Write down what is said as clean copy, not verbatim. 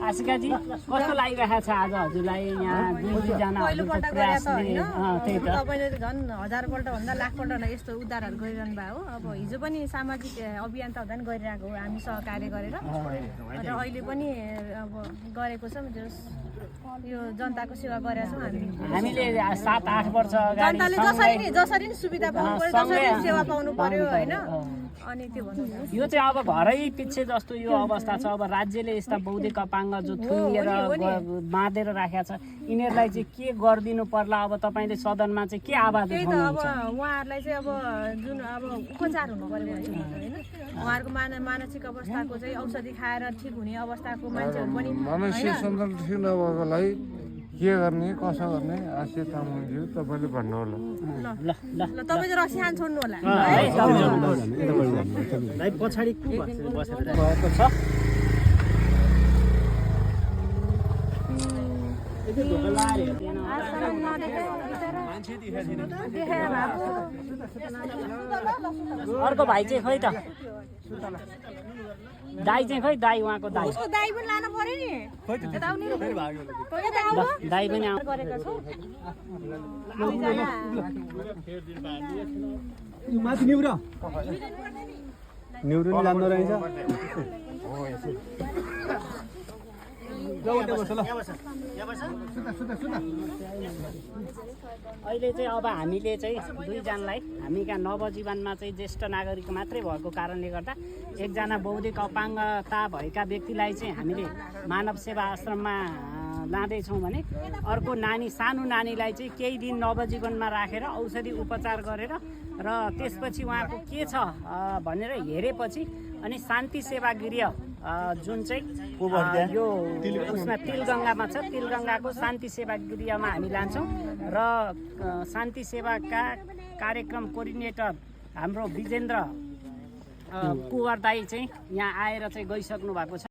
आशिकाजी कस्तो लागिरहेको छ आज हजुरलाई यहाँ दुईजना पहिलोपल्ट गरेर त होइन त्यही त तपाईँले झन् हजारपल्ट भन्दा लाखपल्ट यस्तो उद्धारहरू गरिरहनु भएको हो। अब हिजो पनि सामाजिक अभियान त झन् गरिरहेको हो हामी सहकार्य गरेर, र अहिले पनि अब गरेको छौँ। यो जनताको सेवा गरेका छौँ हामीले 7-8 वर्ष अगाडि जनताले जसरी नि सुविधा पाउनु पर्यो, जसरी सेवा पाउनु पर्यो होइन। अनि त्यो भन्नु यो चाहिँ अब घरै पछि जस्तो यो अवस्था छ। अब राज्यले यस्ता बौद्धिक अपाङ्ग जो थुनिएर बाँधेर राखेको छ यिनीहरूलाई चाहिँ के गरिदिनु पर्ला? अब तपाईँले सदनमा चाहिँ के आवाज त्यही त अब उहाँहरूलाई चाहिँ अब जुन अब उपचार हुनु पर्यो होइन। उहाँहरूको मानसिक अवस्थाको चाहिँ औषधि खाएर ठिक हुने अवस्थाको मान्छेहरू पनि मानसिक सन्तुलन ठिक नभएकोलाई के गर्ने कसो गर्ने आशा तामाङज्यू तपाईँले भन्नु होला। ल ल ल तपाईँ चाहिँ रक्सी खान छोड्नु होला पछाडि भएको छ अर्को भाइ चाहिँ खोइ त दाई चाहिँ खोइ दाई उहाँको दाई दाई पनि लानु पर्यो नि दाई पनि गरेका छौँ। माथि निउरो नि लाँदो रहेछ। अहिले चाहिँ अब हामीले चाहिँ दुईजनालाई हामी कहाँ नवजीवनमा चाहिँ ज्येष्ठ नागरिक मात्रै भएको कारणले गर्दा एकजना बौद्धिक अपाङ्गता भएका व्यक्तिलाई चाहिँ हामीले मानव सेवा आश्रममा लाँदैछौँ भने अर्को नानी सानो नानीलाई चाहिँ केही दिन नवजीवनमा राखेर औषधि उपचार गरेर र त्यसपछि उहाँको के छ भनेर हेरेपछि अनि शान्ति सेवा गृह जुन चाहिँ यो उसमा तिलगङ्गामा छ तिलगङ्गाको शान्ति सेवा गृहमा हामी लान्छौँ र शान्ति सेवाका कार्यक्रम कोअर्डिनेटर हाम्रो विजेन्द्र कुँवर दाई चाहिँ यहाँ आएर चाहिँ गइसक्नु भएको छ।